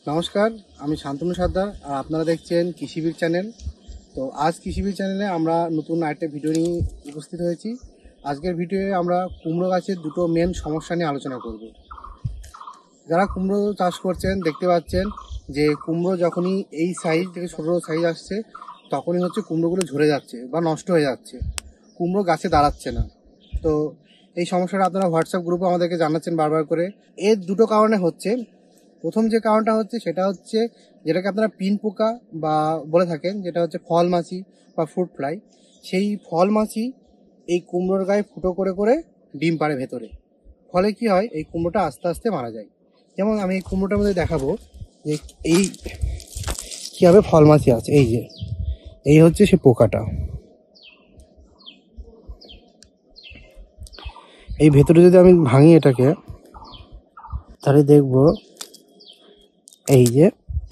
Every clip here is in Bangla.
নমস্কার, আমি শান্তনু সর্দার আর আপনারা দেখছেন কৃষিবিদ চ্যানেল। তো আজ কৃষিবিদ চ্যানেলে আমরা নতুন আরেকটা ভিডিও নিয়ে উপস্থিত হয়েছি। আজকের ভিডিওয়ে আমরা কুমড়ো গাছের দুটো মেন সমস্যা নিয়ে আলোচনা করব। যারা কুমড়ো চাষ করছেন দেখতে পাচ্ছেন যে কুমড়ো যখনই এই সাইজ থেকে ছোটো সাইজ আসছে তখনই হচ্ছে কুমড়োগুলো ঝরে যাচ্ছে বা নষ্ট হয়ে যাচ্ছে, কুমড়ো গাছে দাঁড়াচ্ছে না। তো এই সমস্যাটা আপনারা হোয়াটসঅ্যাপ গ্রুপে আমাদেরকে জানাচ্ছেন বারবার করে। এর দুটো কারণে হচ্ছে। প্রথম যে কারণটা হচ্ছে সেটা হচ্ছে যেটাকে আপনারা পিন পোকা বা বলে থাকেন, যেটা হচ্ছে ফল মাছি বা ফ্রুট ফ্লাই। সেই ফল মাছি এই কুমড়োর গায়ে ফুটো করে করে ডিম পাড়ে ভেতরে। ফলে কি হয়, এই কুমড়োটা আস্তে আস্তে মারা যায়। যেমন আমি এই কুমড়োটার মধ্যে দেখাবো যে এই কীভাবে ফল মাছি আছে। এই যে এই হচ্ছে সে পোকাটা। এই ভেতরে যদি আমি ভাঙি এটাকে, তাহলে দেখবো এই যে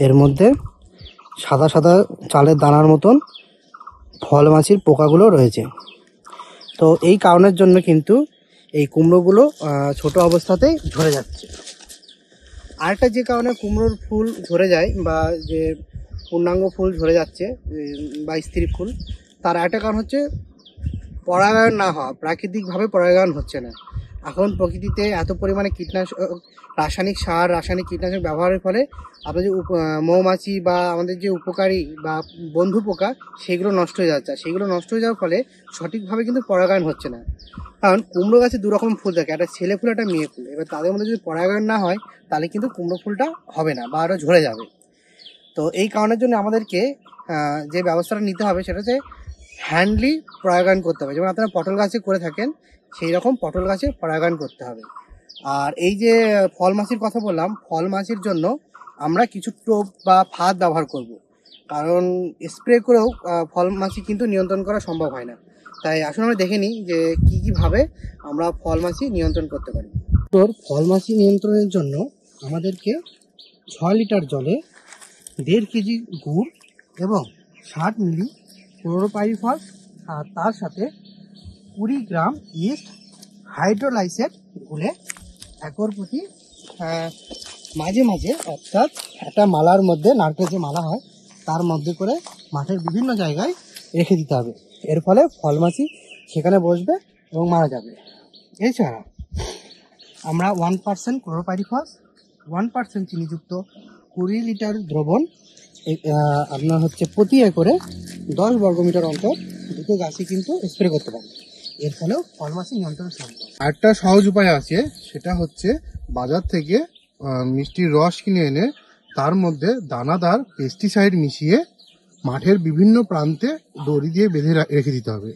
এর মধ্যে সাদা সাদা চালের দানার মতন ফল মাছির পোকাগুলো রয়েছে। তো এই কারণের জন্য কিন্তু এই কুমড়োগুলো ছোট অবস্থাতেই ঝরে যাচ্ছে। আরেকটা যে কারণে কুমড়োর ফুল ঝরে যায় বা যে পূর্ণাঙ্গ ফুল ঝরে যাচ্ছে বা স্ত্রী ফুল, তার একটা কারণ হচ্ছে পরাগায়ন না হওয়া। প্রাকৃতিকভাবে পরাগায়ন হচ্ছে না। এখন প্রকৃতিতে এত পরিমাণে কীটনাশক, রাসায়নিক সার, রাসায়নিক কীটনাশক ব্যবহারের ফলে আপনার যে মৌমাছি বা আমাদের যে উপকারী বা বন্ধু পোকা, সেগুলো নষ্ট হয়ে যাচ্ছে। সেগুলো নষ্ট হয়ে যাওয়ার ফলে সঠিকভাবে কিন্তু পরাগায়ন হচ্ছে না। কারণ কুমড়ো গাছে দুরকম ফুল থাকে, একটা ছেলে ফুল, একটা মেয়ে ফুল। এবার তাদের মধ্যে যদি পরাগায়ন না হয় তাহলে কিন্তু কুমড়ো ফুলটা হবে না বা আরও ঝরে যাবে। তো এই কারণের জন্য আমাদেরকে যে ব্যবস্থাটা নিতে হবে সেটা হচ্ছে হ্যান্ডলি পরাগায়ন করতে হবে। যেমন আপনারা পটল গাছে করে থাকেন, সেই রকম পটল গাছে পরাগায়ন করতে হবে। আর এই যে ফল মাছির কথা বললাম, ফল মাছির জন্য আমরা কিছু টোপ বা ফাঁদ ব্যবহার করব। কারণ স্প্রে করেও ফল মাছি কিন্তু নিয়ন্ত্রণ করা সম্ভব হয় না। তাই আসলে আমরা দেখে নিই যে কীভাবে আমরা ফল মাছি নিয়ন্ত্রণ করতে পারি। তোর ফল মাছি নিয়ন্ত্রণের জন্য আমাদেরকে 6 লিটার জলে 1.5 কেজি গুড় এবং 60 মিলি ক্লোরোপাইরিফস আর তার সাথে 20 গ্রাম ইস্ট হাইড্রোলাইসেট গুলে একর প্রতি মাঝে মাঝে, অর্থাৎ একটা মালার মধ্যে, নারকেল যে মালা হয় তার মধ্যে করে মাঠের বিভিন্ন জায়গায় রেখে দিতে হবে। এর ফলে ফল মাছি সেখানে বসবে এবং মারা যাবে। এছাড়া আমরা 1% ক্লোরোপাইরিফস, 1% চিনিযুক্ত 20 লিটার দ্রবণ আপনার হচ্ছে প্রতি একরে 10 বর্গমিটার অন্তর দুটো গাছে কিন্তু স্প্রে করতে পারবে। এর ফলেও ফল মাছি নিয়ন্ত্রণ সম্ভব। আরেকটা সহজ উপায় আছে, সেটা হচ্ছে বাজার থেকে মিষ্টির রস কিনে এনে তার মধ্যে দানাদার পেস্টিসাইড মিশিয়ে মাঠের বিভিন্ন প্রান্তে দড়ি দিয়ে বেঁধে রেখে দিতে হবে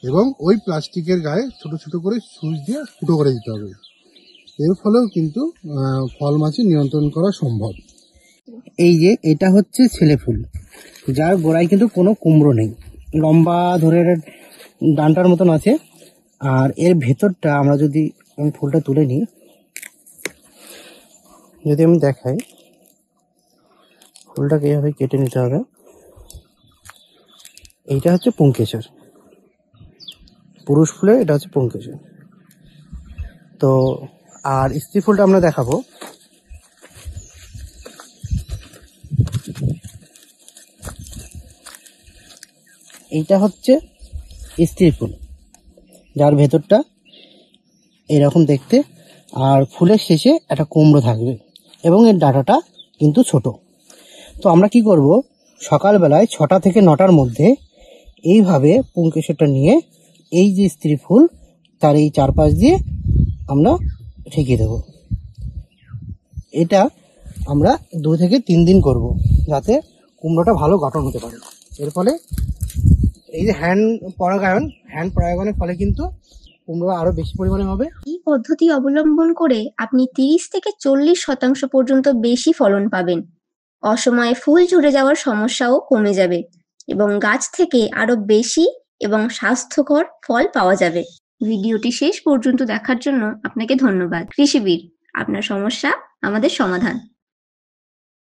এবং ওই প্লাস্টিকের গায়ে ছোট ছোট করে সুইচ দিয়ে ফুটো করে দিতে হবে। এর ফলেও কিন্তু ফল মাছি নিয়ন্ত্রণ করা সম্ভব। এই যে এটা হচ্ছে ছেলে ফুল, যার গোড়ায় কিন্তু কোনো কুমড়ো নেই, লম্বা ধরে ডান্টার মতন আছে। আর এর ভেতরটা আমরা যদি আমি ফুলটা তুলে নিই, যদি আমি দেখাই, ফুলটাকে এইভাবে কেটে নিতে হবে। এইটা হচ্ছে পুংকেশর, পুরুষ ফুলে এটা হচ্ছে পুংকেশর। তো আর স্ত্রী ফুলটা আমরা দেখাবো। এইটা হচ্ছে স্ত্রী ফুল, যার ভেতরটা এরকম দেখতে, আর ফুলের শেষে একটা কুমড়ো থাকবে এবং এর ডাঁটাটা কিন্তু ছোট। তো আমরা কি করব, সকালবেলায় 6টা থেকে 9টার মধ্যে এইভাবে পুংকেশরটা নিয়ে এই যে স্ত্রী ফুল তার এই চারপাশ দিয়ে আমরা ঠেকিয়ে দেব। এটা আমরা 2 থেকে 3 দিন করব, যাতে কুমড়োটা ভালো গঠন হতে পারে। এর ফলে এই যে হ্যান্ড পরাগায়নের ফলে কিন্তু কুমড়ো আরো বেশি পরিমাণে হবে। এই পদ্ধতি অবলম্বন করে আপনি 30 থেকে 40% পর্যন্ত বেশি ফলন পাবেন। অসময়ে ফুল ঝরে যাওয়ার সমস্যাও কমে যাবে এবং গাছ থেকে আরো বেশি এবং স্বাস্থ্যকর ফল পাওয়া যাবে। ভিডিওটি শেষ পর্যন্ত দেখার জন্য আপনাকে ধন্যবাদ। কৃষিবিদ, আপনার সমস্যা আমাদের সমাধান।